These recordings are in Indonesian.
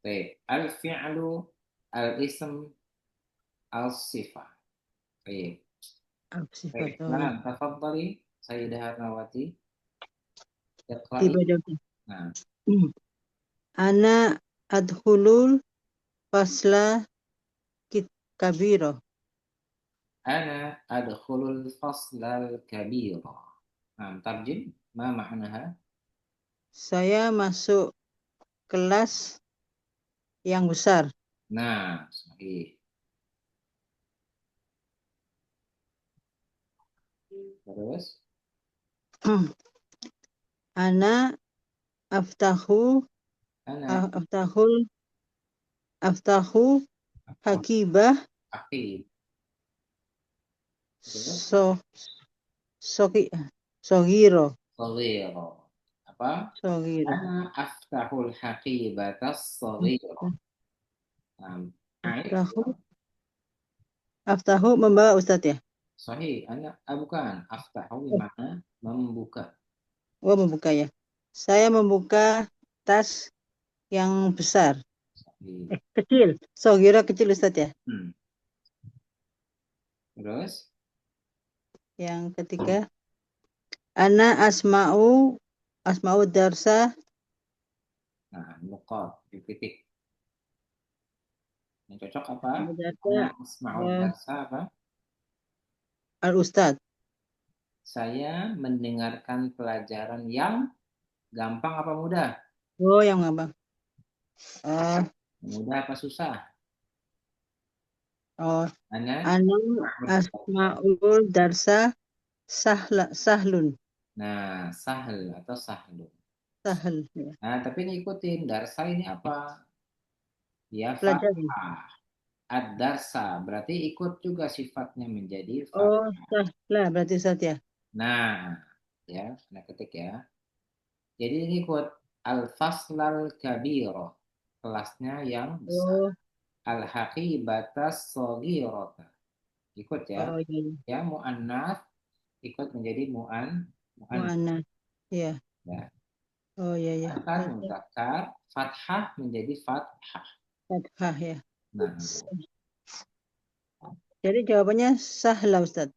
Baik. Al-fi'lu, al-ism, al-sifah. Baik. Sifat. Baik. Oh, ya. Nah, tafadhali Sayyidah Harnawati. Iqra'i. Tiba dong. Nah, Ana adkhulul fasla kabiro. ana adkhulul faslal kabira. Nah, tarjim. Ma ma'naha? Saya masuk kelas yang besar. Nah, sahih. Terus, Ana aftahu ana aftahul aftahu afwan hakibah aqib. Terus, so soki sogiro saghira. Apa? sogiro. Ana aftahul haqibatas saghira. Nah, aib. Aftahu aftahu membawa Ustadz ya. Sahih. Ana, bukan. Aftahu Oh, mana? Membuka. oh, membuka ya. Saya membuka tas yang besar. Sahih. Kecil. Sogiro kecil Ustadz ya. Hmm. Terus, Yang ketiga, ana asma'u darsa nah, nuqat, titik. Yang cocok apa? darsa Ana asma'ud darsa apa? al Ustadz. Saya mendengarkan pelajaran yang gampang apa mudah? Oh, yang apa? Oh, Mudah apa susah? oh, Ana ana asma'ud darsa. asma'ul darsa sahlun. Nah, sahel atau sahlu. Sahl ya. Nah, tapi ngikutin darsa ini apa? Ya, Pelajaran. fathah. Ad-darsa berarti ikut juga sifatnya menjadi Oh, fathah. sahlah berarti Ustadz ya. Nah, ya, nah ketik ya. Jadi ini ikut al-faslal kabiro, kelasnya yang besar. Oh, Al-haqibatas saghirata. Ikut ya. oh iya, iya. Ya, mu'annas ikut menjadi mu'annas. Mu'annas. Iya. Ya. Oh iya, iya. Akan mudzakkar, fathah menjadi fathah. Fathah ya. Nah, Jadi jawabannya sahlah Ustadz.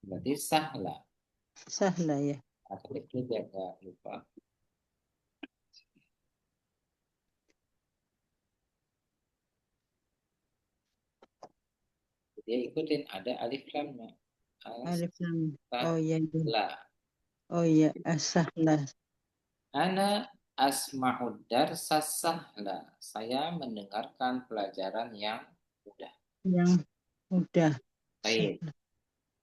berarti sahla. Sahlah ya. Atau itu biar nggak lupa. Dia ikutin ada alif lamnya. Alif lam. Oh iya, iya. Sahla. Oh iya, sahlah. Ana asma'ud darsa sahla. Saya mendengarkan pelajaran yang mudah. Yang udah. Baik.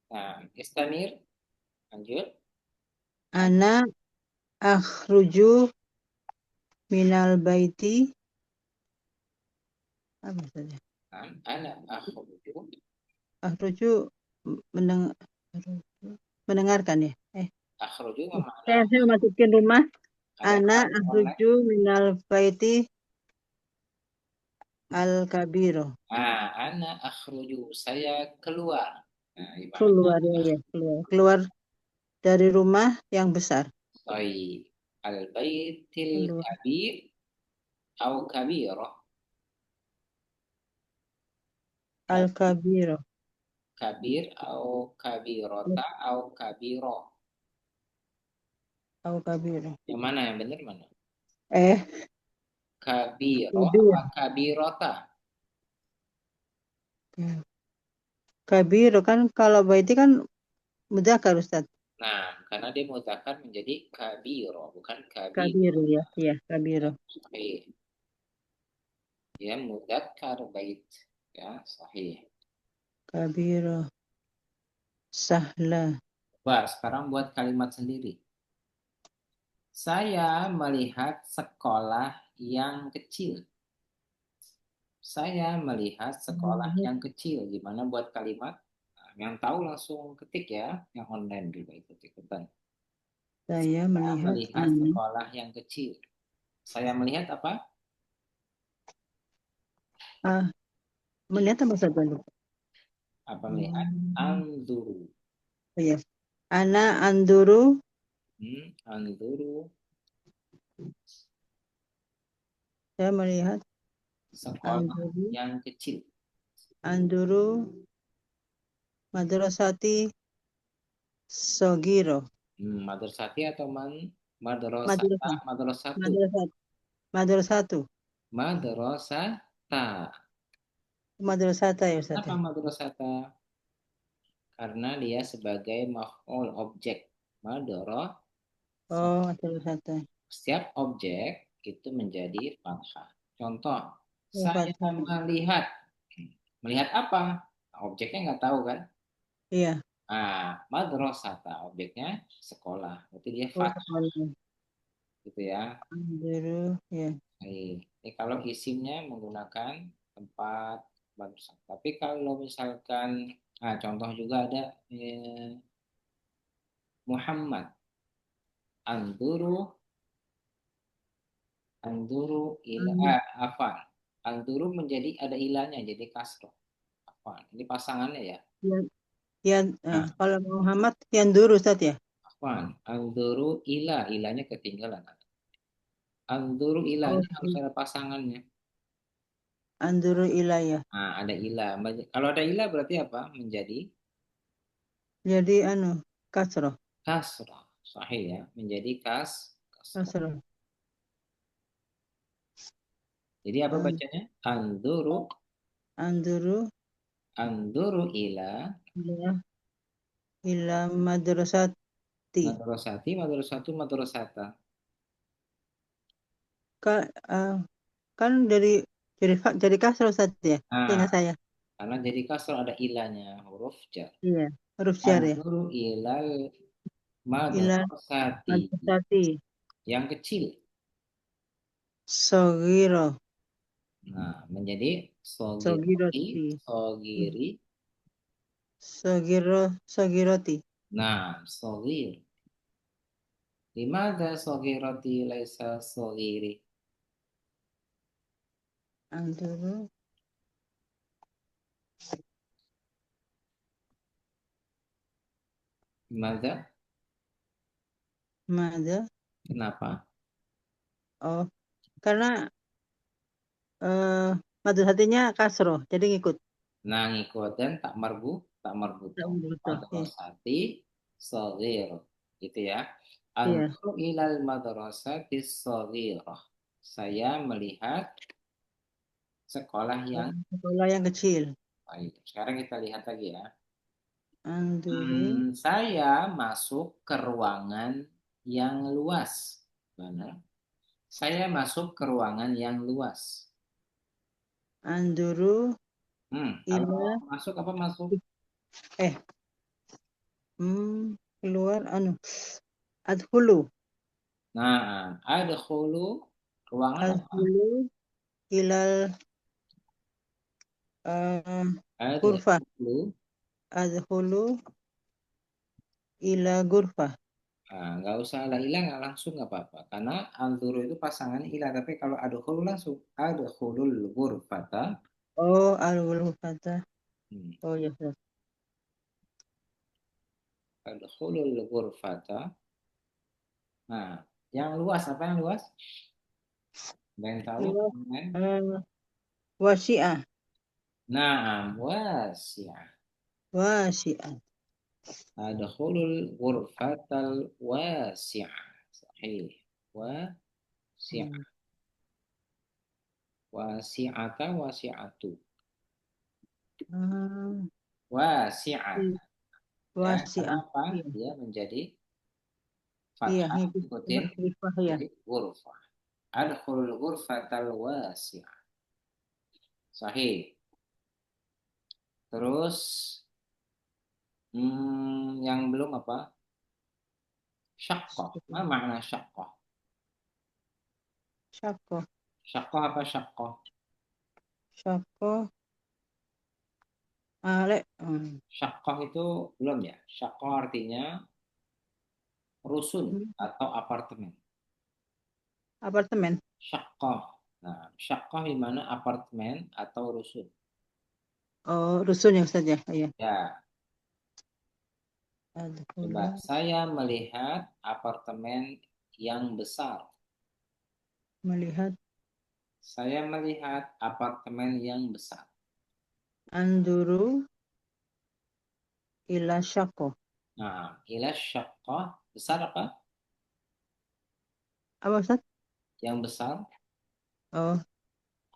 Nah, Istamir, lanjut. Ana akhruju minal baiti. Apa saja? Ana akhruju. Akhruju mendeng, mendengarkan ya. Akhruju mana? Saya masukin rumah. Ada Ana kelas online. akhruju minal baiti al kabiro. Ana akhruju. Saya keluar. Nah, ibaratnya Keluar ya, ya, keluar. Keluar dari rumah yang besar. baik. Al-baitil Keluar. kabir au kabiro. Al Kabir, kabiro. kabir au kabirota au kabiro. Al kabiro. Yang mana yang benar mana? Eh, Kabiro kabir. apa kabirota? Kabiro kan kalau baiti kan mudzakkar Ustaz. Nah, karena dia mudzakkar menjadi kabiro, bukan kabiro. Kabiro ya, ya, kabiro. Sahih. Dia mudzakkar bait. Ya, sahih. Kabiro. Sahla. Wah, sekarang buat kalimat sendiri. Saya melihat sekolah yang kecil. Saya melihat sekolah yang kecil. Gimana buat kalimat? Nah, yang tahu langsung ketik ya. Yang online juga ikut-ikutan. Saya Saya melihat melihat anak. sekolah yang kecil. Saya melihat apa? Ah, melihat apa Ustaz dulu? Apa melihat? Anzuru. Oh ya. Ana anduru. Anzuru. Saya melihat. Sekolah Anduru, yang kecil. Anduru, Madrasati, Sogiro, Madrasati atau madrasata, Madrasah, madrasatu. Madrasat, Madrasatu, Madrasata. Madrasata ya Ustaz Apa ya. madrasata? Karena dia sebagai maf'ul objek. Madrasah. Oh, Madrasata. Setiap objek itu menjadi fathah. Contoh, Oh, saya Fathah. melihat. Melihat apa? Objeknya nggak tahu kan? Iya. Madrasata objeknya sekolah. Berarti dia Oh, fathah sekolah. gitu ya. Anduru, ya. Ini kalau isimnya menggunakan tempat madrasah. Tapi kalau misalkan, contoh juga ada Muhammad. Anduru, anduru ila, Hmm, afan. Anduru menjadi ada ilahnya jadi kasroh. Afan. Ini pasangannya ya. ya, ya, Nah, kalau Muhammad Yanduru Ustaz ya. afan. Anduru ila, ilahnya ketinggalan. Anduru ila Oh, ini harus ada pasangannya. Anduru ilayah. Ada ilah. Kalau ada ilah berarti apa? Menjadi Jadi kasroh, kasroh. Sahih ya. Menjadi kasroh. kasroh. Jadi apa An- bacanya? Anduru, Anduru anduru ila ilayah ila madrasati. madrasati, madrasatu, madrasata. Ka, eh, kan jadi kasroh Ustaz ya. Nah, Ingat saya. karena jadi kasroh ada ilahnya, huruf jar. Iya, huruf jar ya. Anduru ilal Ila madrasati. madrasati. Yang kecil. Sogiro, Nah, menjadi sogiroti, sogiroti. sogiri. Sogiroti. Nah, sogir. Dimana sogiroti laisa sogiri? Anduru, Dimana? Mada. Kenapa? Oh, karena eh madrasatinya kasroh, jadi ngikut. Nah, ngikutin tak marbuto. Betul. Iya. Madrasati sogir. Gitu ya. Iya. Anzuru ilal madrasati sogirah. Saya melihat sekolah yang Sekolah yang kecil. baik. Sekarang kita lihat lagi ya. Anduru, Saya masuk ke ruangan yang luas. Mana? Saya masuk ke ruangan yang luas. anduru Kalau ila masuk apa masuk? eh keluar adhulu Nah, ada hulu ruangan apa? adhulu ilal uh, Ada gurfah hulu. adhulu ila gurfah. Nggak usah ada ilah, nggak langsung nggak apa-apa. Karena anturu itu pasangannya ilah. Tapi kalau ada hulu langsung. Ada hulul ghurfata. Oh, al gurfata. Hmm, Oh ya, Ustaz. ada hulul ghurfata. Nah, yang luas apa yang luas? Ada yang tahu? Ila Kan? wasi'ah, Nah, wasi'ah. wasi'ah. Ada hulul ghurfatal wasi'ah. Sahih. Wasi'ah. Hmm. Wasi'ata wasi'atu. Ah, Wasi'ah. Ya, wasi'ah. kenapa? Iya, Dia menjadi iya, fathah, ngikut ikutin gurfah ya. jadi ghurfah. Adkhulul ghurfatal wasi'ah. Sahih. Terus yang belum apa? Syaqqah. Apa makna syaqqah? Syako, Syaqqah apa syaqqah? syako, ale, Syaqqah itu belum ya. Syaqqah artinya rusun atau apartemen. apartemen. Syaqqah. Nah, syaqqah di mana apartemen atau rusun. Oh, rusun yang saja. Iya. Ya, coba Adhulu saya melihat apartemen yang besar. melihat Saya melihat apartemen yang besar. Anduru ila syaqo. Nah, ila syaqqah, besar apa? Apa Ustaz? Yang besar. Oh,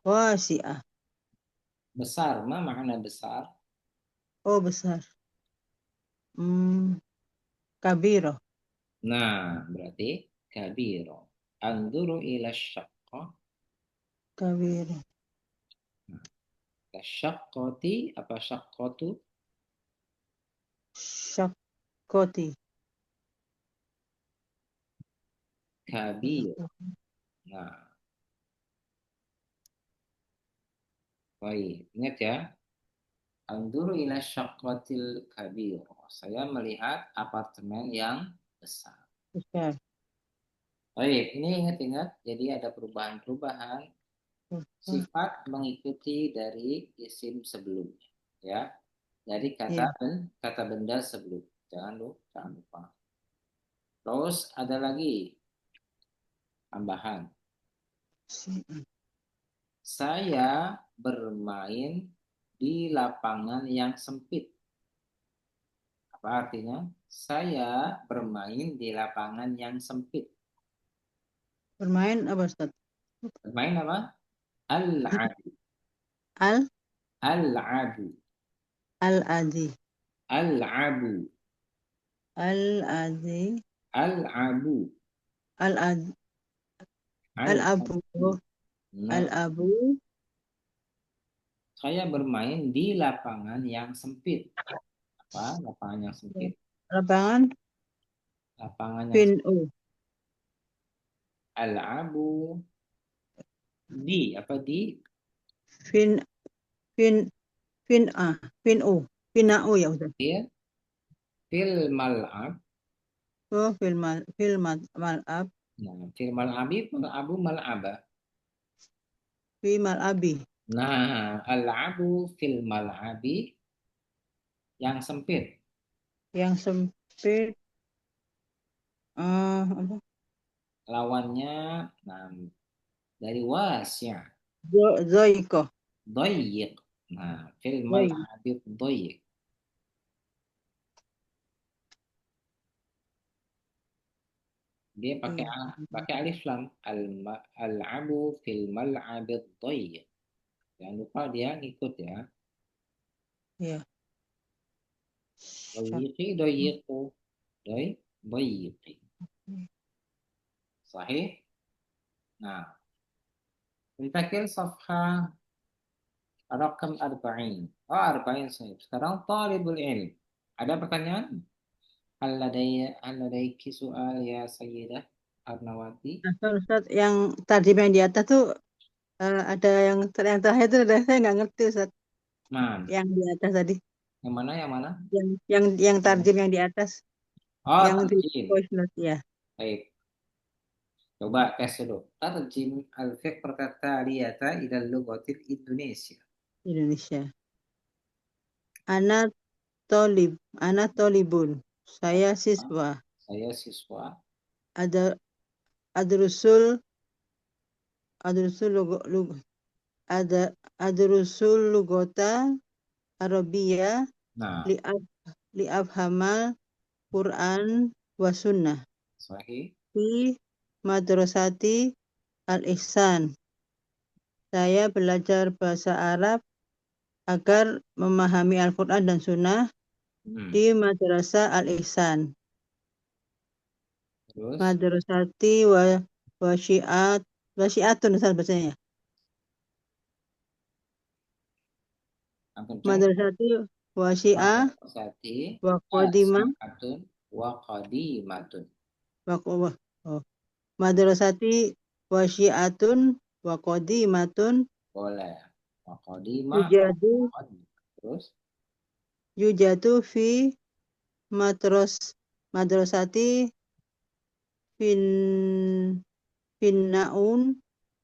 wasi'ah. Besar, ma makna besar? Oh, besar. Hmm, kabiro. Nah, berarti kabiro. Anduru ila syaqqah. Kabiro. Nah, syaqqati apa syaqqatu? Syakoti. Kabir. Nah, baik. Ingat ya. Anduru ila syaqqatil kabir. Saya melihat apartemen yang besar. Besar. Baik, ini ingat-ingat. Jadi ada perubahan-perubahan Besar. sifat mengikuti dari isim sebelumnya. Ya, dari kata Ya. kata benda sebelum. Jangan lupa. Terus ada lagi tambahan. Saya bermain di lapangan yang sempit. Apa artinya? Saya bermain di lapangan yang sempit. Bermain apa Ustaz? Bermain apa? Al-abu. Al Al-abu. al-adi. Al-abu. Al-adi. Al-abu. Al-adi. Al-abu. Al-abu. Nah, Al-abu. saya bermain di lapangan yang sempit. Apa? Lapangan yang sempit. Lapangan Lapangan yang fin u. Al-abu di apa di Fin fin fin a. Fin u. Fin u ya Ustaz. fil fil mal'ab. Oh, fil mal'ab. Nah, fil mal'abi mal'abu mal'aba. Fi mal'abi. Nah, al-abu fil mal'abi yang sempit. Yang sempit. Apa? Lawannya nah, dari wasya. Zoiko. Doyik. Nah, fil Zoi. mal'abi doyik. Dia Iya. pakai alif lam. Al-abu fil mal'abi doyik. Jangan lupa dia ngikut ya. Iya. Syak. Doyiki doyiku. Doyiki. Sahih? Nah, انتقل صفحة رقم 40. Oh, 40 sahih. Sekarang talibul ilm. Ada pertanyaan? Hal ladaiki soal ya Sayyidah Arnawati? Nah, Ustaz, yang tadi yang di atas tuh ada yang terakhir itu saya nggak ngerti Ustaz. Nah, Yang di atas tadi. yang mana yang mana? Yang tarjim yang di atas. Oh, Yang di tarjim. voice note ya. Baik. Coba tes dulu. Tarjim al-fiqh taliyata ila lughatil Indonesia. Indonesia. Anak anak tolibun. Saya siswa. Saya siswa. Ada adrusul adrusul logo, logo ada adrusul lugota Arabia Nah, li'ab li'abhamal Quran wa sunnah sahih. fi madrasati Al-Ihsan. Saya belajar bahasa Arab agar memahami Al-Quran dan Sunnah Hmm. di Madrasah Al-Ihsan. Terus, Madrasati wa syiat wa syiatun Ustaz bahasanya. yang kencang. Madrasati wa syiah Madrasati wa qadimah Syi'atun wa qadimatun. wa oh. Madrasati wa syiatun wa qadimatun Boleh. Wa qadimah. yujadu Terus, yujadu fi madrasati fin finnaun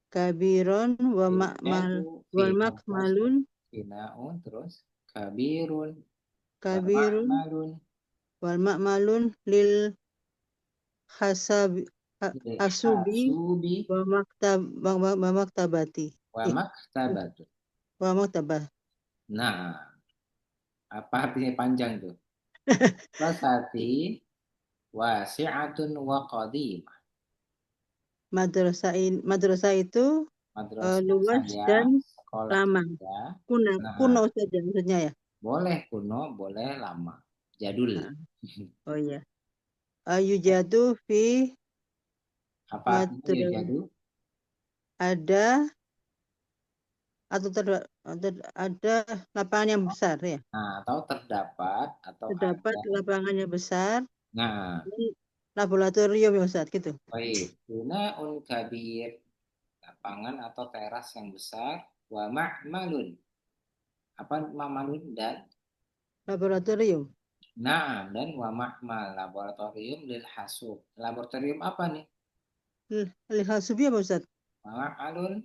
kabiron wa ma'mal yujadu fi wal makmalun madrasah binaun. Terus, kabirun wa kabirun ma'malun. wal makmalun lil hasabi Hasubi Hasubi wa maktabati. wa maktabatu. Wa maktabah. Nah, apa artinya panjang tuh? Wasati wasi'atun wa qadimah. Madrasah itu Madrasah luas saya, dan sekolah lama. saya. Kuno Nah, saja maksudnya ya. boleh kuno, boleh lama. Jadul. Nah, oh iya. Yujadu fi Apa artinya madra yujadu? ada atau ada lapangan yang besar ya. Nah, atau terdapat atau Terdapat ada. lapangan yang besar Nah, dan laboratorium ya Ustaz gitu. baik. Gunaun kabir, lapangan atau teras yang besar. Wa ma'malun. Apa ma'malun dan Laboratorium. nah dan wa ma'mal laboratorium lil hasub. Laboratorium apa nih? Hasubi apa Ustaz? Wa ma'malun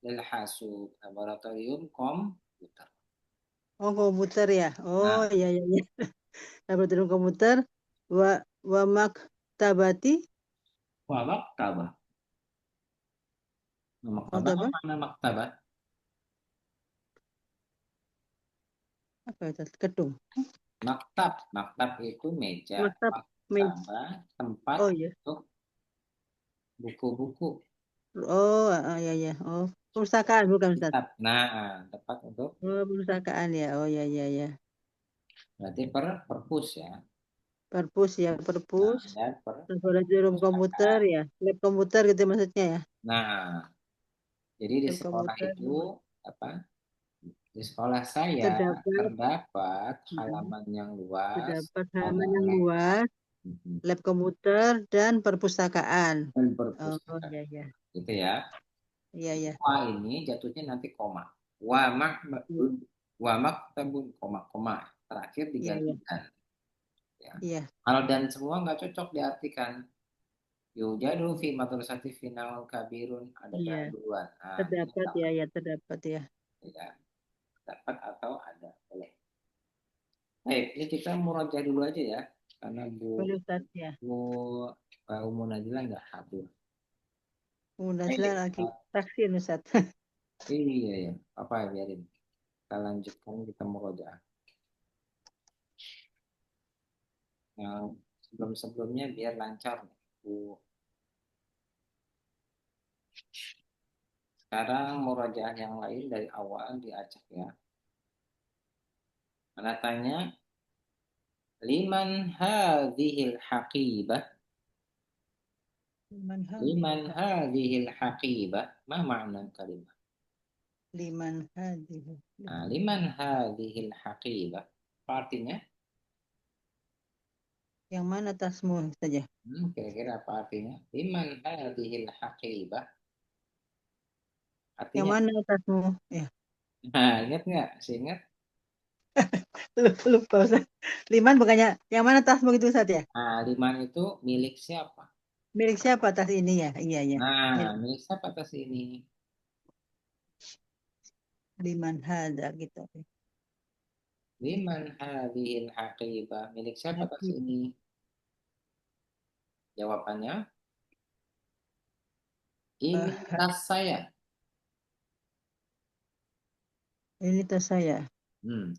lil hasub. Laboratorium komputer. Oh komputer ya. Oh Nah, iya iya iya. Laboratorium komputer wa wa maktabati wa maktabah. Maktabah maktabah apa nama maktabah? apa itu? Gedung. Maktab. Maktab itu meja. Maktab meja. Maktabah tempat Oh iya. untuk buku-buku. Oh iya iya. Oh perpustakaan bukan Ustaz. Kitab. Nah, tempat untuk Oh perpustakaan ya. Oh iya iya iya. berarti perpus ya. Perpus ya Nah, perpus. dan Laboratorium komputer perpustakaan. ya. Lab komputer gitu maksudnya ya. Nah, jadi di Lab sekolah komputer itu apa? Di sekolah saya terdapat terdapat mm, halaman yang luas, terdapat ada halaman yang luas, mhm, lab komputer dan perpustakaan. dan Oh perpustakaan. iya iya. Gitu ya. Iya iya. Wah ini jatuhnya nanti koma. Wa mak wa maktabun koma koma. Terakhir Iya iya. digantikan. Ya. Iya. Kalau dan semua nggak cocok diartikan. Yujadu fi madrasati final kabirun ada Iya. duluan. Nah, ini Terdapat sama. ya ya terdapat ya. Ya, dapat atau ada boleh. Baik, ini kita murojaah dulu aja ya, karena Bu Boleh Ustaz ya. Bu Umu Najila nggak hadir. Udah Baik, jelas lagi vaksin Ustaz. iya ya, apa ya biarin. Kita lanjutkan kita murojaah. Yang sebelum-sebelumnya biar lancar nih, Bu. Sekarang murojaah yang lain dari awal diacak ya. Mana tanya, liman hadhil haqibah? Liman Liman hadhihi hadhil haqibah? Ma makna kalimat? liman hadhihi Nah, liman hadhil haqibah? Apa artinya? yang mana tasmu saja? Kira-kira apa artinya? Liman hadhil haqibah? Yang Artinya, mana tasmu? Ya, nah, ingat nggak? Masih ingat? lupa Ustaz. Liman bukannya yang mana tasmu itu Ustaz ya? Nah, liman itu milik siapa? Milik siapa tas ini ya? Iya ya. Nah, milik siapa atas ini? Liman hada gitu. Liman hadhil haqibah? Milik siapa atas Hati. ini? Jawabannya, ini Eh, tas saya. ini tas saya.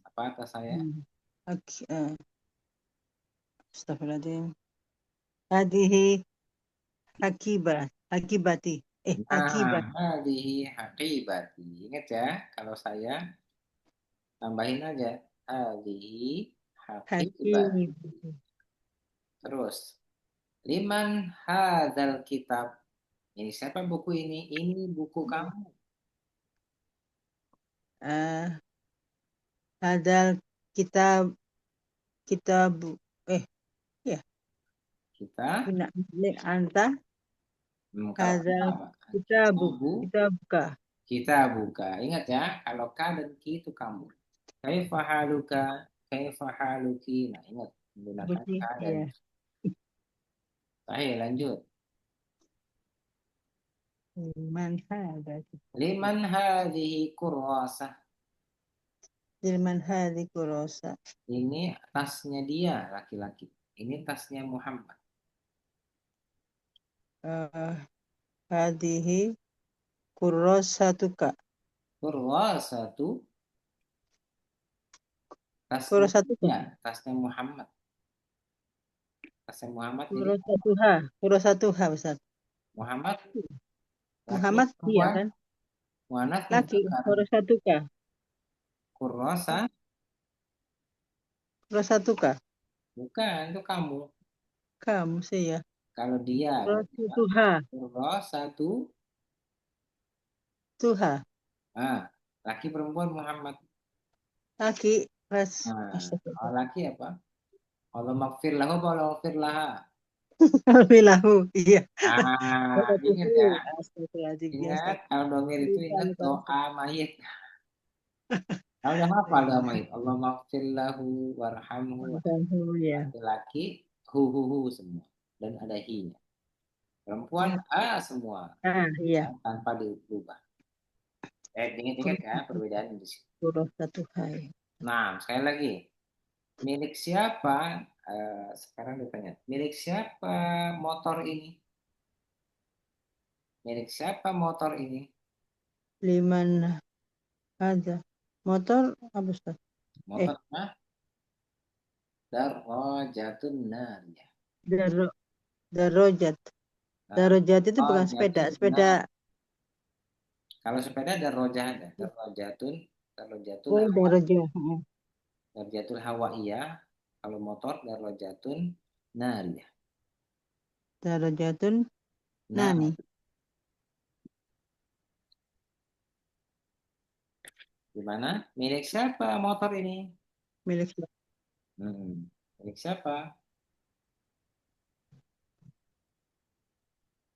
Apa tas saya? Hmm. Astagfirullahaladzim. Hadihi hakibah. Hakibati. Nah, Hakibat. hadhihi haqibati. Ingat ya, kalau saya tambahin aja. Hadhihi haqibati. Hakim. Terus, liman hadzal kitab? Ini siapa buku ini? Ini buku kamu. Eh, hadal kitab kitab eh ya Kita, Bina, anta kalau anda hadal apa? kitab Bu, kita buka. kita buka. Ingat ya, kalau ka dan ki itu kamu. Kaifa haluka, kaifa haluki. Nah, ingat menggunakan Buci, ka dan ya. ki. Saya lanjut. Man hada Liman hadhihi kurrasah. Dilman hadi kurosa. Ini tasnya dia laki-laki. Ini tasnya Muhammad. eh, hadihi kurrosatuka. Kurrasatu tasnya Kurrosatuka. ya, tasnya Muhammad. Tasnya Muhammad jadi Kurrosatuha. Kurrosatuha, Ustaz. Muhammad laki Muhammad dia perempuan, kan? muannats Laki. mudzakkar. Kurrosatuka. Kurrasa Kurrosatuka. bukan itu kamu. Kamu sih ya. Kalau dia berarti apa? Kurrosatuha. Kurrasatu Tuha. ah laki perempuan Muhammad. Laki. Nah, kalau Astagfirullah. laki apa? Allah maghfir lahu apa Allah maghfir laha? Alhamdulillah. Iya. Ah, ingat Kurrosatuhu. ya. Astagfirullahaladzim. Ya, Ingat Ustaz. kalau domir itu Lupa, ingat lupa, Ustaz. doa mayit. Kalau udah hafal doa Iya. mayit. Allah maghfir lahu warhamhu. Alhamdulillah, ya. Laki-laki hu semua dan ada hi-nya. Perempuan Ya. a semua Iya. ya, tanpa diubah. Ingat-ingat ya perbedaan di sini. Kurrosatuha. Ya. Nah, sekali lagi. Milik siapa? Sekarang ditanya. Milik siapa motor ini? Milik siapa motor ini? Liman ada. Motor apa, Ustaz? Eh, Motor apa? Darajatun Nariyah. daro, darojat. Nah, Darojat itu bukan sepeda. Darajatun Sepeda. Nar. Kalau sepeda darajah ada. Darajatun Oh, hawa. darojat. Darajatul hawaiyah. Kalau motor darajatun nariyah. Darojatun Nah, nani. gimana? Milik siapa motor ini? Milik siapa? Milik siapa?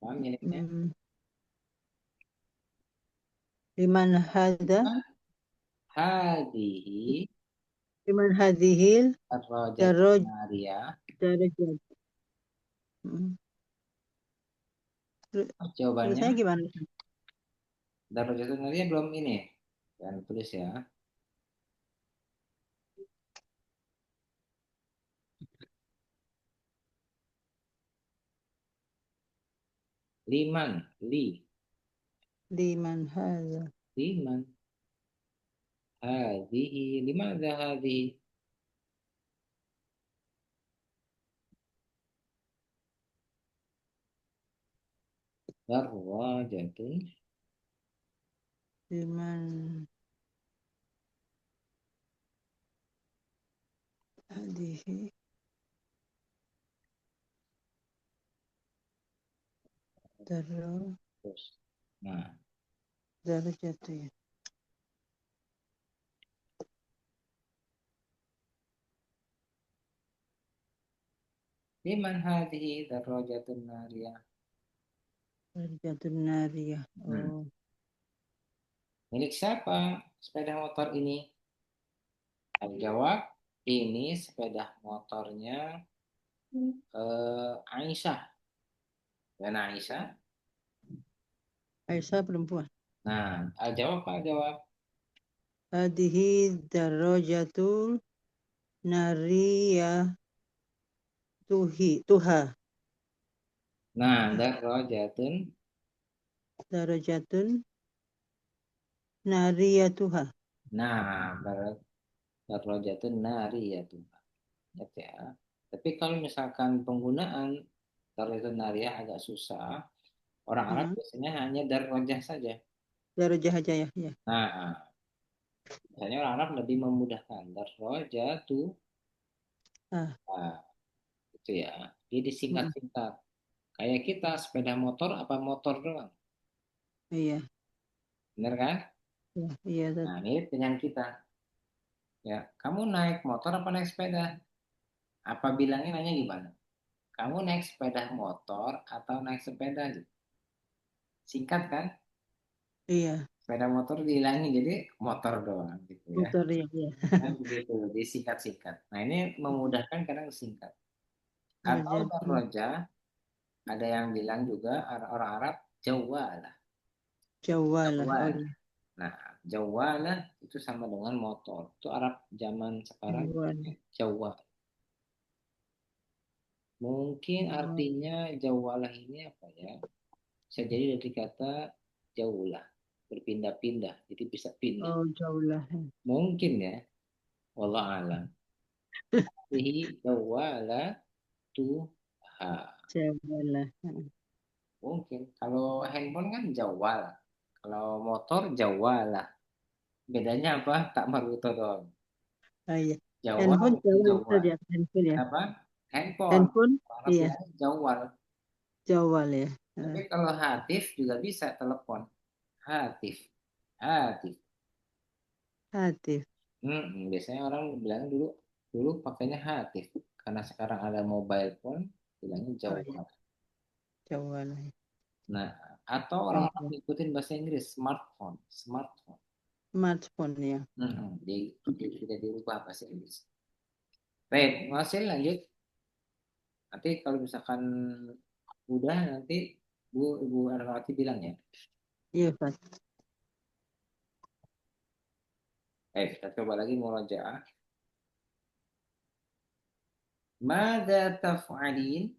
Nah, miliknya Hmm, liman hada. hadihi Liman hadhil darajatun daroj nariyah. darojat. Hmm. Jawabannya Tulisannya gimana? darajatun nariyah belum ini. Jangan tulis ya. Liman, Liman hada. liman, hadihi, limadha hadihi? Darajatun Liman hadhihi daro terus. Nah, darajat ya. liman hadihi darajatun nariyah. Darajatun nariyah. Hmm. Oh, Milik siapa sepeda motor ini? Jawab, ini sepeda motornya Aisyah. Dan Aisyah. Aisyah perempuan. Nah, jawab Pak, jawab. Hadihi darajatul nariyah tuha. Nah, darajatun. Darajatun nariyatuha. Nah, darajatun nariyatun. Ingat ya. Tapi kalau misalkan penggunaan darajatun nariyah agak susah, orang Arab Hmm. biasanya hanya darajah saja. Darajah aja ya. Ya. Nah, biasanya orang Arab lebih memudahkan darajatu. Ah, Nah, itu ya. Dia hmm. disingkat-singkat. Kayak kita sepeda motor apa motor doang. Iya. Bener kan? Ya, iya. Nah, mirip dengan kita. Ya, kamu naik motor apa naik sepeda? Apa bilangnya nanya gimana? Kamu naik sepeda motor atau naik sepeda? Gitu. Singkat kan? Iya. Sepeda motor dihilangin jadi motor doang gitu ya. Motor ya. Iya. Kan begitu, disingkat-singkat. Nah, ini memudahkan kadang singkat. Atau Darajatun roja, ada yang bilang juga orang Arab jawalah. jawalah. Oh Jawal. iya. Nah, jawalah itu sama dengan motor. Itu Arab zaman sekarang Jawal. jawal. Mungkin Oh, artinya jawalah ini apa ya? Bisa jadi dari kata jauhlah, berpindah-pindah, jadi bisa pindah. oh jauh lah. Mungkin ya, wallah alam. Fihi jawala tuha. Jauh lah. Mungkin. Kalau handphone kan jawal. Kalau motor jawalah. Bedanya apa? Tak maruto doang. Oh iya. Jawal Handphone itu jauh jawal. saja. Handphone ya. Apa? Handphone. Handphone, Orang iya. bilang jawal. Jauh ya. Tapi kalau hatif juga bisa telepon. Hatif. Hatif. Hati. Biasanya orang bilang dulu dulu pakainya hatif. Karena sekarang ada mobile phone, bilangnya Oh iya. jawal. Jauh lah. Nah, atau orang-orang Iya. ngikutin bahasa Inggris, smartphone. Smartphone. Smartphone ya. Tidak dirubah bahasa Inggris. Baik, masih lanjut. Nanti kalau misalkan udah nanti Ibu Arwati bilang ya. Iya, Pak. Kita coba lagi murojaah. Mada taf'alin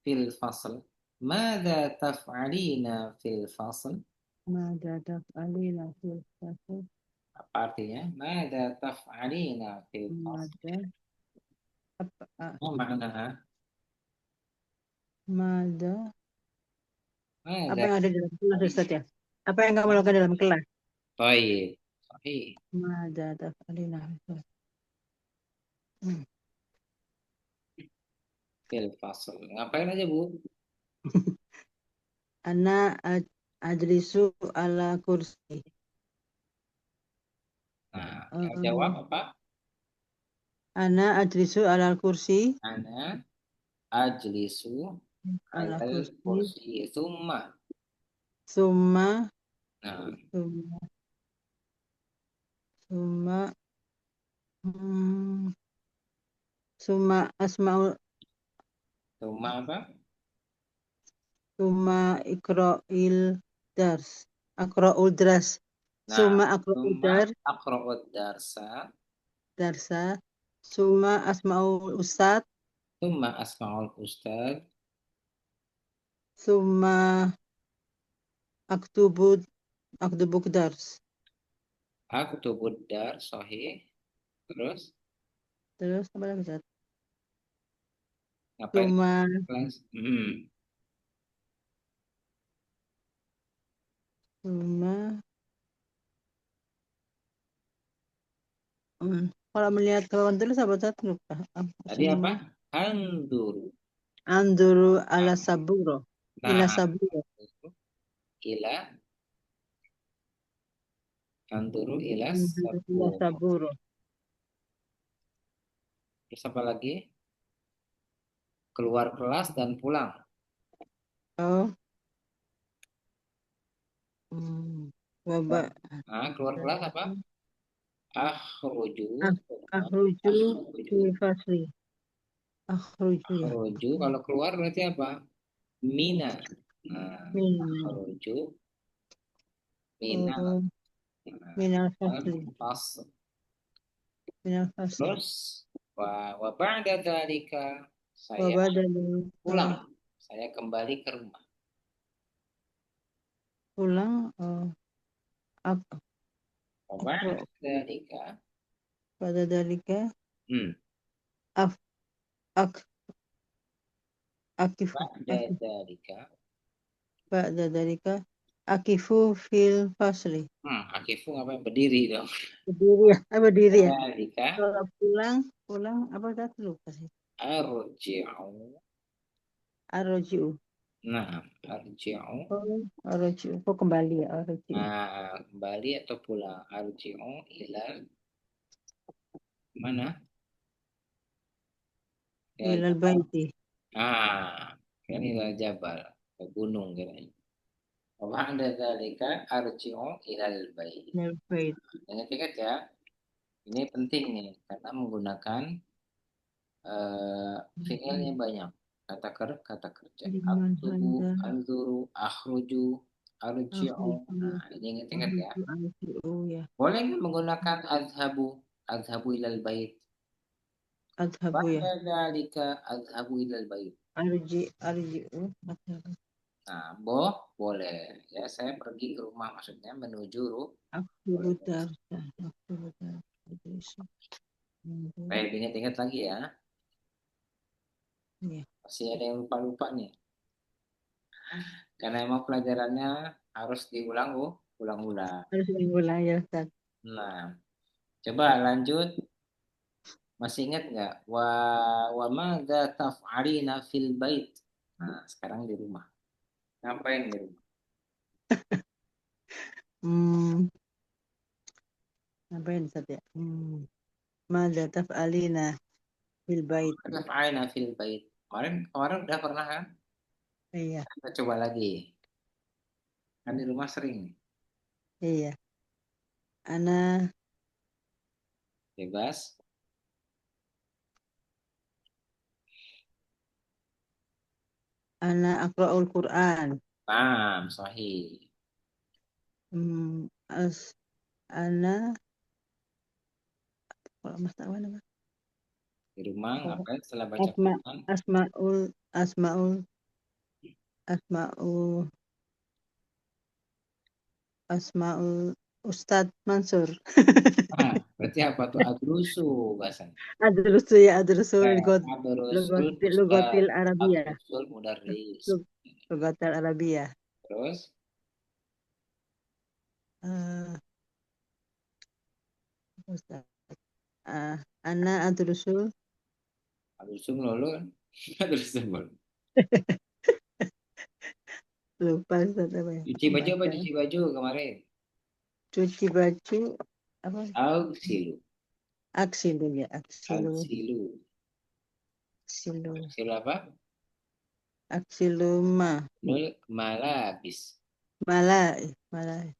fil fasl? Mada taf'alina fil fasl? Mada taf'alina fil fasl? Apa artinya? Mada taf'alina fil fasl? Mada apa? Apa makna? Mada apa Mada yang ada dalam kelas Ustaz taf'alina. ya? Apa yang kamu lakukan dalam kelas? Baik, sahih. Mada taf'alina fil fasl? Hmm. Fil fasl. Ngapain aja, Bu? Ana ajlisu ala kursi. Nah, yang jawab Eh, apa? ana ajlisu ala kursi. Ana ajlisu Ala alal kursi. kursi summa. Summa. Nah, Summa. Summa. Hmm, summa asma'ul. summa apa? Summa ikro'il dars. Akro'ul dars. Nah, Summa akro'ul summa dar. aqra'ud darsa, Darsa. Summa asma'ul ustad. summa asma'ul ustad, Summa aktubu. Aktubu dars. aktubud dar, sahih. Terus, Terus apa lagi Ustaz? ngapain? Summa. Kelas. Summa. Kalau melihat kawan tulis apa Ustaz? Lupa. Tadi apa? Summa. Anduru. Anduru Nah, ala saburo. Ila nah, saburo. ila, anduru ila Anduru ila sabur. saburo. Terus apa lagi? Keluar kelas dan pulang. Oh. Hmm. Wabak. Nah, keluar kelas apa? Akhruju, summa Akhruju akhruju. fi fasli. Akhruju ya. Akhruju, kalau keluar berarti apa? Mina. Nah, Min. akhruju, mina. Oh, Nah, minal dan fasli. pas. Minal fasli. Terus, wa ba'da dzalika, saya Wabadalu. pulang. Saya kembali ke rumah. Pulang. Oh, ak Wa akro. ba'da dzalika, Pada dalika. hmm, Af. Ak. Akifu. ba'da Akif. dzalika, Pada dalika. Akifu fil fasli. akifu ngapain berdiri dong. Berdiri ya. Berdiri ya. Dzalika, Kalau pulang. Pulang. Apa tadi lupa sih. arji'u. Arrojiu. Nah, arji'u. Oh, arrojiu. Oh, kembali ya. Arrojiu. Nah, kembali atau pulang. Arji'u ila mana? Ila Ilal Jabal. baiti. Kan ila Jabal. Ke gunung kira. Wa ba'da dzalika arji'u ilal bait. Ilal bait. Ingat-ingat ya, ini penting nih karena menggunakan fiilnya banyak. Kata kerja. Liman Aktubu, handa. anzuru, akhruju, arji'u. Arrojiu. Nah, ini ingat-ingat ya. Arrojiu. Arrojiu. Ya. Boleh nggak menggunakan azhabu, azhabu ilal bait? adhabu ya. Ba'da dzalika adhabu ilal bait. Arji'u adhabu. Nah, boleh. Ya, saya pergi ke rumah maksudnya menuju Aktubu boleh. darsa. Aktubu darsa. Baik, ingat-ingat lagi ya. Ya, Masih ada yang lupa-lupa nih. Karena emang pelajarannya harus diulang, ulang-ulang. harus diulang ya Ustaz. Nah, coba lanjut. Masih ingat nggak? Wa madza taf'alina fil bait. Nah, sekarang di rumah. Ngapain di rumah? Hmm, Ngapain Ustaz ya? Mada taf'alina fil bait. Taf'alina fil bait. Kemarin kemarin udah pernah kan? Iya, Kita coba lagi. Kan di rumah sering nih. iya. Ana Bebas. ana aqra'ul Qur'an. Paham, sahih. Hmm, as ana kalau Mas Tawan apa? Di rumah Apa? ngapain setelah baca Asma Quran? asmaul asmaul asmaul asmaul Ustadz Mansur. Ah, berarti apa tuh? Adrusu bahasanya. Adrusu ya adrusul Eh, lugot Adrusul lugotil Ustaz. lugotil Arabia. Adrusul Mudarris. Lugotil Arabia. Terus, Eh, Ustadz. Ana adrusul Adrusul lulu kan? Adrusul. lupa Ustadz apa ya? Cuci baju apa Membaca. cuci baju kemarin? Cuci baju apa? Auksilu. Aksilu ya aksilu Auksilu. aksilu Auksilu apa? aksiluma Nul malabis. malah malah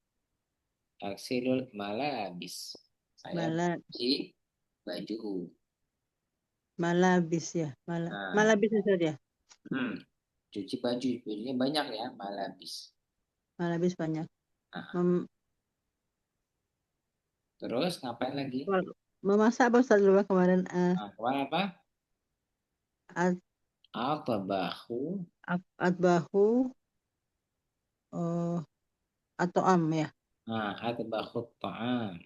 Aksilul malabis. Saya malah cuci baju. malabis ya Nah, malabis Ustadz ya hmm, cuci baju. Bajunya banyak ya, malabis. malabis banyak. Nah, Mem terus ngapain lagi? Memasak apa Ustadz lupa kemarin Nah, kemarin apa? at, Atabahu. atbahu eh, atau am ya Nah, atabahu ta'am.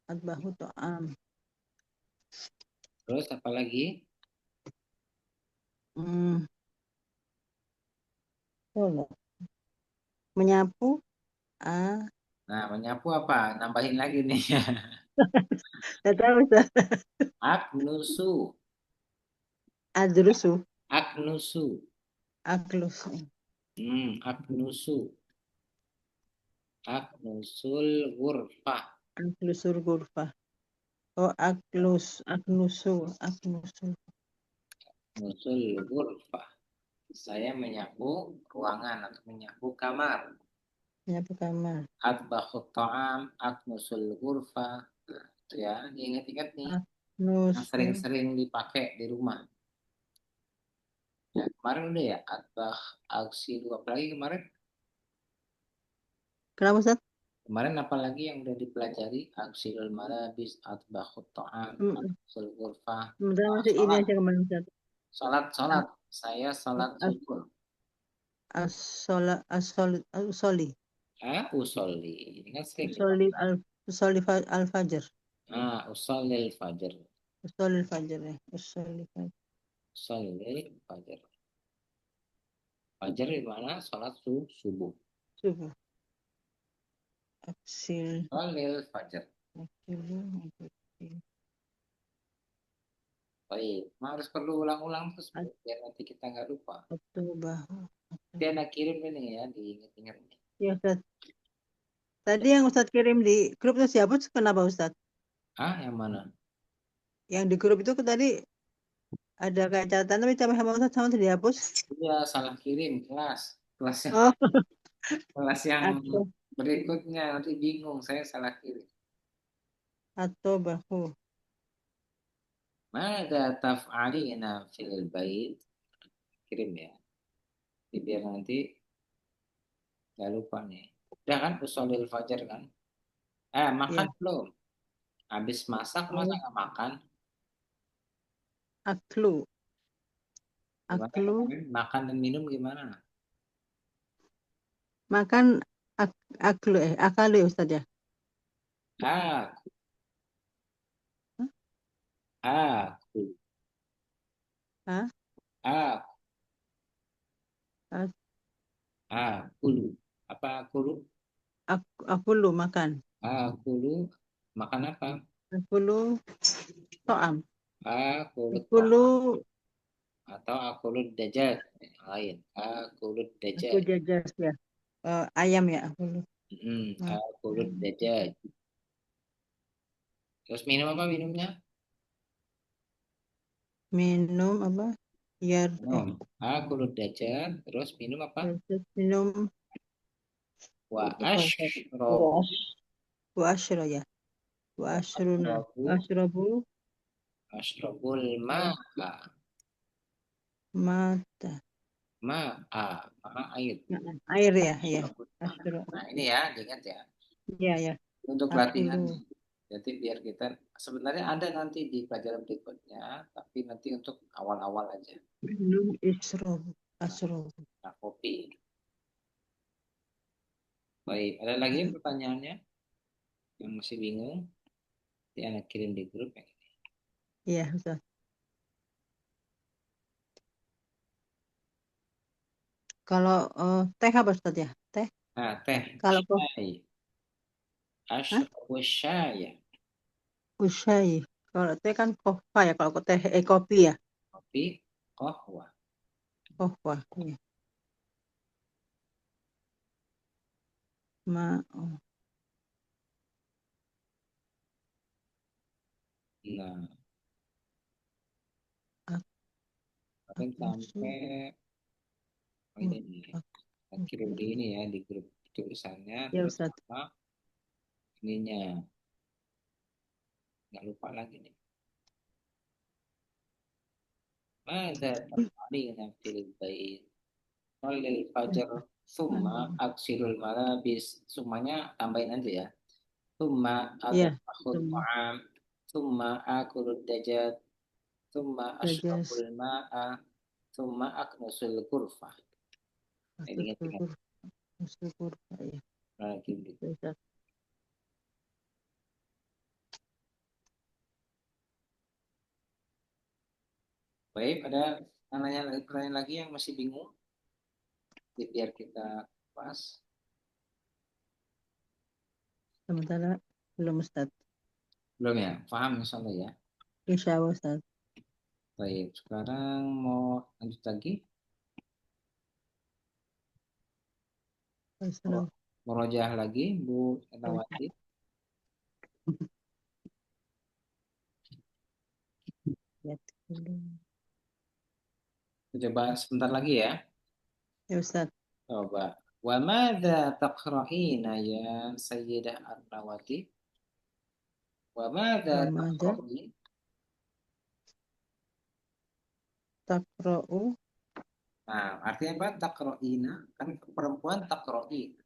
atbahu to'am Terus apa lagi? hmm, oh, enggak. Menyapu ah Nah, menyapu apa? Nambahin lagi nih. tidak tahu Ustadz. Aknusu. Adrusu Aknusu. aklus Aknusu. Aknusul ghurfah. aklusur gurfa oh aknusu Nusul ghurfah. Saya menyapu ruangan atau menyapu kamar. menyapu kamar Atbahut ta'am, aknusul ghurfah. Nah, itu ya, diingat-ingat nih. Yang aknusu sering-sering dipakai di rumah. Ya, kemarin udah ya, atbah, auksilu, apalagi kemarin? kenapa Ustadz? Kemarin apalagi yang udah dipelajari? Aksilul malabis, atbahut ta'am, Hmm, aknusul ghurfah. Sebentar Ah, masih ini sholat, aja kemarin Ustadz. sholat, sholat. Saya sholat As subuh. as-shola as-soli Usolli. Ini kan sering usoli dipakai. al-fajr Usallil fajar. usoli al-fajr ya usoli fajr Usallil fajar. Fajar di mana? Sholat subuh. subuh aksil Usallil fajar. aksil aksil Baik, harus perlu ulang-ulang terus biar nanti kita nggak lupa. bahu Dia anak kirim ini ya, diingat-ingat. ya Ustadz tadi yang Ustadz kirim di grup itu siapa kenapa Ustadz Ah, yang mana? yang di grup itu tadi ada kayak catatan tapi sama Ustadz sama tidak dihapus Dia salah kirim kelas. oh Kelas yang atau berikutnya nanti bingung saya salah kirim. atau bahu Mada taf'alina fil bait? Kirim ya. Jadi biar nanti nggak lupa nih. Udah kan usolil fajar kan? Makan ya belum? Habis masak masa oh, nggak makan? Aklu. Gimana Aklu. kemarin? Makan dan minum gimana? Makan aklu akalu ya Ustaz ya. Aku, Hah? aku, Hah? aku, Ah, akulu. Apa akulu? Akulu makan. Akulu. Makan apa? Akulu to'am. Akulu Akulu atau akulu dajjal yang lain. Akulu aku dajjal. jajas ya. Ayam ya akulu. Akulu Makan. dajjal. Terus minum apa minumnya? Minum apa? Biar Minum. Akulu dajjal. Terus minum apa? terus minum Wa apa Ustaz? ashrobu. Wa asyra ya. Wa Wa asyruna. ashrobu. Wa asyrabu Ashrobul eh, ma'a. mata. Ma'a. Ma'a air. Air ya, ya. Ashrobul ma'a. Asyra. Nah ini ya, ingat ya. Ya, ya. Untuk latihan. Akulu. Jadi biar kita sebenarnya ada nanti di pelajaran berikutnya, tapi nanti untuk awal-awal aja. Minum isrobu. Nah, Asrobu. nah, kopi. Baik, ada lagi pertanyaannya yang masih bingung? Nanti anak kirim di grup ya. Iya, Ustaz. Kalau teh apa Ustaz ya? Teh. Nah, teh, Kalau kok syai. Hah? Asyrabu syai. Usai. Kalau teh kan kohva ya. Kalau teh kopi ya. Kopi, kohwa. Kohva. Iya. Oh, Nah, ak kemarin aksu. sampai ini nih. Kita kirim di ini ya, di grup tulisannya, Ya terus Ustaz. sama ininya. Nggak lupa lagi nih. Mada tafalina fil bait. Walil fajar summa aksilul malabis. Summanya tambahin aja ya. Summa Iya. atbahut Semua. ta'am. Summa akulud dajat. Summa ashrabul Jajas. ma'a. Summa aknusul kurfah. Ini Masuk ingat-ingat. syukur. Syukur. Ya. Lagi gitu. Ustaz. Baik, ada pertanyaan lagi yang masih bingung? Biar kita pas. Sementara belum Ustaz. Belum ya? Paham insya Allah ya? Insya Allah Ustaz. Baik, sekarang mau lanjut lagi. Assalamualaikum. Merojah lagi, Bu Etawati. Ya, Coba sebentar lagi ya. ya Ustaz. Coba. Wa madza taqra'ina ya Sayyidah Arnawati? Wa madza Ramadan taqra'in? takra'u Nah, artinya apa? Taqra'ina. Kan perempuan taqra'in.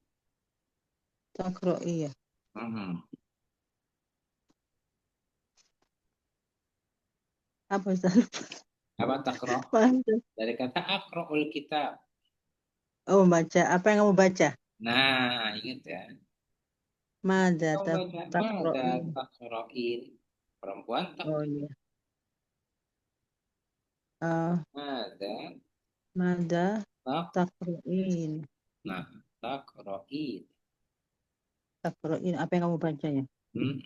takra'i ya. Hmm. Apa Ustaz? Apa taqra'? Paham, Ustaz? Dari kata akra'ul kitab. Oh, baca. Apa yang kamu baca? Nah, ingat ya. Mada Kamu baca madza takra'i. taqra'in. Perempuan Oh iya. Eh, madza mada taq. takra'in. Nah, taqra'in. Takra'in. Apa yang kamu baca ya? Hmm.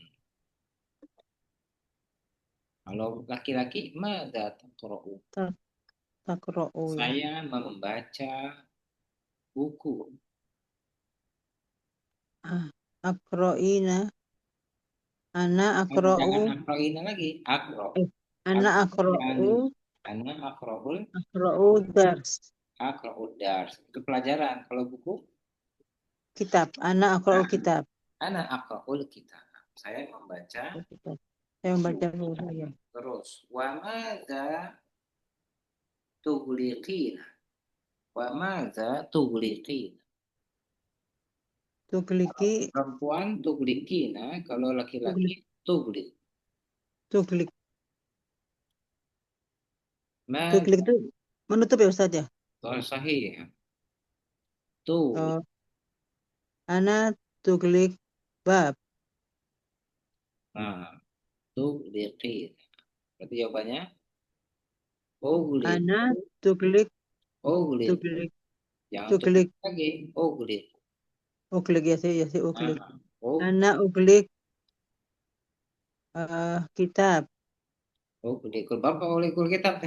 Kalau laki-laki, madza taqra'u? Tak takra'u ya. Saya membaca buku. Ah, akra'ina. Ana akra'u. Jangan akroina lagi. Akro. Eh, ana Akro jangan akra'u. di. Karena akroul, Akra'u dars. akroul dars. Itu pelajaran. Kalau buku, Kitab. Ana akra'u nah, kitab. anak akroul kita. Saya membaca Kitab. Saya membaca buku. dulu ya. Terus, wa madza tughliqina. Wa madza tughliqina. Tugliki. Perempuan tughliqina, kalau laki-laki Tuglik. tughliq. Tuglik. Mad Tuklik itu menutup ya Ustaz ya? sahih. Tu. Oh, ana tuklik bab. Nah, tu liqin. Berarti jawabannya ughliq. Ana tuklik Ughliq. tuklik Jangan tuklik tuklik lagi. Ughliq. uklik ya sih uklik. Nah, oh, Ana uklik kitab. ughliqul bab apa ughliqul kitab?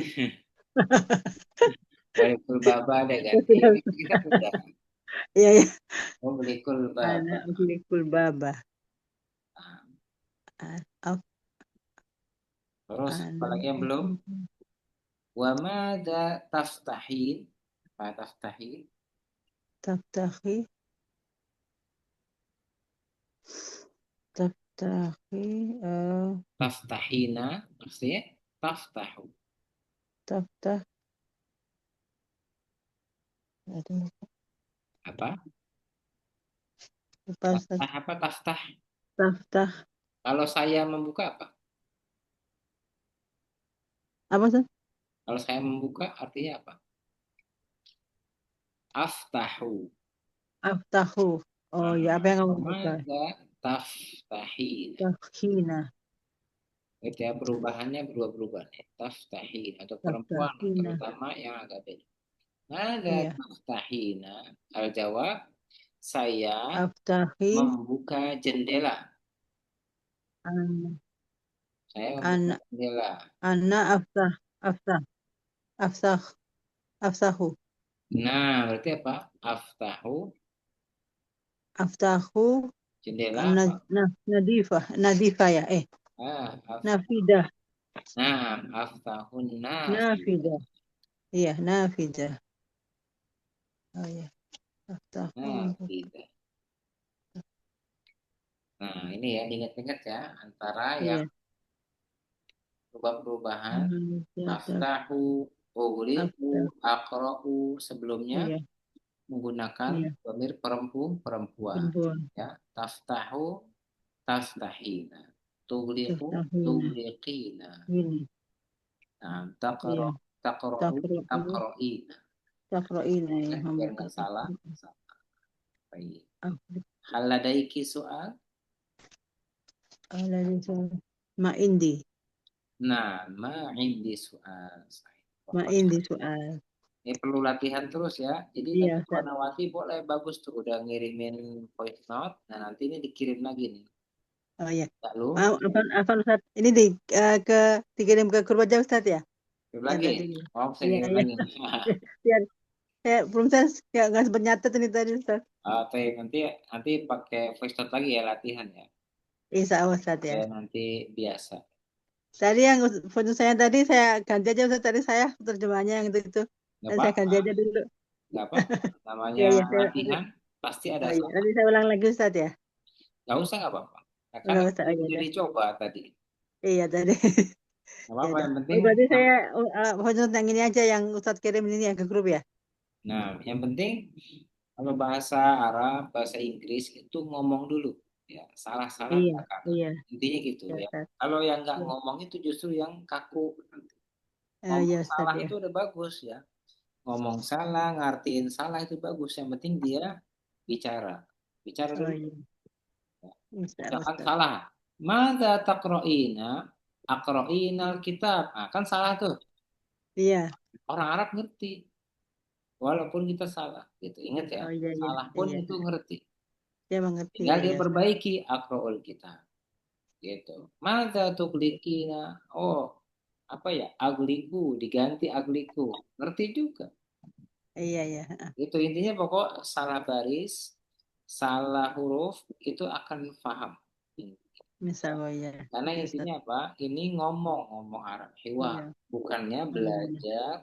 Ughliqul baba ada ganti. Ughliqul kitab udah. Iya ya. Ughliqul Ana baba. uklikul babah. Nah, Af- terus Ana apalagi yang belum? uklik Wa madza taftahin? Apa taftahin? taftahi taftahi Taftahina, maksudnya taftahu. taftah aduh Apa? lupa Ustaz. Taftah apa taftah? Taftah Kalau saya membuka apa? apa Ustaz? Kalau saya membuka artinya apa? Aftahu. Aftahu. Oh ya, apa Nah, yang kamu buka? pemada taftahin. Tafhina. Itu ya perubahannya berubah-berubah nih. Taftahin atau perempuan Taftahina. terutama yang agak beda. Mada Iya. taftahina? Al-jawab, saya Aftahi membuka jendela. an Saya membuka an jendela. ana aftah aftah aftah aftahu Nah, berarti apa? Aftahu aftahu jendela apa? nadifah nadifah ya Ah, nafidah nah, aftahun nafidah. nafidah. Iya, nafidah. Oh ya, aftahu membuka. Nafidah. Nah, ini ya, ingat-ingat ya, antara yang Iya. perubahan Nafidah. aftahu, ughliqu, Aftah. aqra'u sebelumnya Iya, menggunakan iya. dhamir perempuan Perempuan. ya. Taftahu, taftahina. Tughliqu, Taftahina. tughliqina. Ini. Nah, Iya. taqra'u, Taqra'u. taqra'ina. Taqra'ina ya, Ya, biar membuka. nggak salah. Baik. Afrik. Hal ladaiki soal? Alladhi ma indi. Nah, ma indi soal. Ma indi soal. Ini perlu latihan terus ya. Jadi Iya, tadi Ustaz. Wanawati boleh bagus tuh udah ngirimin voice note. Nah nanti ini dikirim lagi nih. Oh iya. Lalu Afan Ustaz. Ini ke dikirim ke grup aja Ustaz ya? kirim Yang lagi. tadi. Oh saya Iya, kirim iya. lagi. Biar saya belum saya nggak sempat nyatet ini tadi Ustaz. Oke, nanti nanti pakai voice note lagi ya latihan ya. Insya Allah Ustaz ya. Ya nanti biasa. Tadi yang foto saya tadi saya ganti aja Ustaz. Tadi saya terjemahnya yang itu. Nggak Dan saya ganti apa-apa, aja dulu. nggak apa-apa. Iya, Namanya iya. latihan pasti ada Oh iya. salah. Nanti saya ulang lagi Ustaz ya. Nggak usah nggak apa-apa. Nah, kan Enggak aku usah. Oh, iya, udah dah. dicoba tadi. Iya tadi. Nggak Ya apa-apa. udah. Yang Oh, penting berarti saya khusus yang ini aja yang Ustadz kirim ini ya ke grup ya? Nah, yang penting kalau bahasa Arab, bahasa Inggris itu ngomong dulu, ya salah-salah Iya, belakangan. iya, Intinya gitu ya ya. Ustadz. Kalau yang nggak Iya, ngomong itu justru yang kaku. iya Ngomong Ustadz salah ya. itu udah bagus ya. Ngomong salah, ngartiin salah itu bagus. Yang penting dia bicara, bicara Oh dulu. iya, bisa Misalkan Ustadz. salah, mada taqra'ina, aqra'inal kitab. Nah, kan salah tuh. Iya, Orang Arab ngerti, walaupun kita salah. Gitu. Ingat ya, oh iya, iya, salah pun iya. itu ngerti. Dia mengerti, Tinggal dia iya Ustadz. perbaiki akroul kita. Gitu. Mata tuklikina. Oh, apa ya? Agliku diganti agliku. Ngerti juga. Iya, iya, Itu intinya pokok salah baris, salah huruf itu akan paham. bisa, oh iya, Karena iya intinya Ustadz. apa? Ini ngomong Arab. Hewa. Iya, Bukannya oh iya, iya, belajar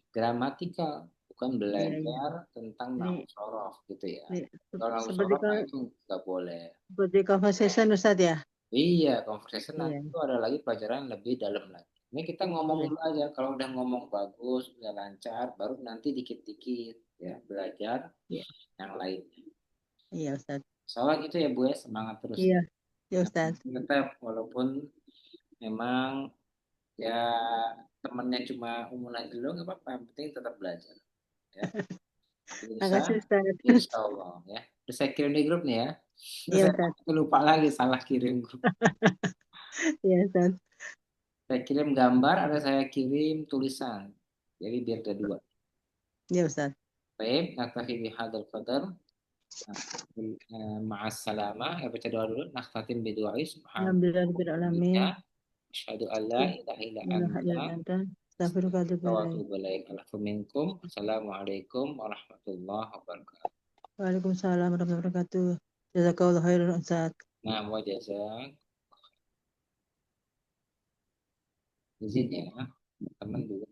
gramatikal. Bukan iya, iya. belajar tentang Ini, nahu sorof gitu ya. ini Kalau nahu seperti sorof nah itu nggak boleh. seperti conversation Ustadz ya? Iya, conversation nanti Iya, itu ada lagi pelajaran lebih dalam lagi. Ini kita ngomong iya, dulu aja. Kalau udah ngomong bagus, udah lancar, baru nanti dikit-dikit ya belajar iya, yang lainnya. iya Ustadz. Soalnya gitu ya Bu ya, semangat terus. Iya, iya Yang Ustadz. penting tetap walaupun memang Ya temennya cuma umum aja dulu nggak apa-apa, yang penting tetap belajar. Ya, aku bisa, Makasih Ustaz. insya Allah ya. Terus saya kirim di grup nih ya. Iya Saya Ustaz. lupa lagi salah kirim grup. Iya Ustaz. Saya kirim gambar, ada saya kirim tulisan. Jadi biar ada dua. Iya Ustaz. Baik, naktafi bihadzal qadar. Ma'assalamah. Ya baca doa dulu. Naktatim bidu'ai Alhamdulillahirabbil alamin. subhanallah. Asyhadu an la ilaha illa La ilaha anta. illa anta. Astaghfiruka wa atubu ilaik. Assalamualaikum. Assalamualaikum warahmatullahi wabarakatuh. Waalaikumsalam warahmatullahi wabarakatuh. Jazakallahu khairan Ustaz. Nah, mau jasa izin ya, teman dulu.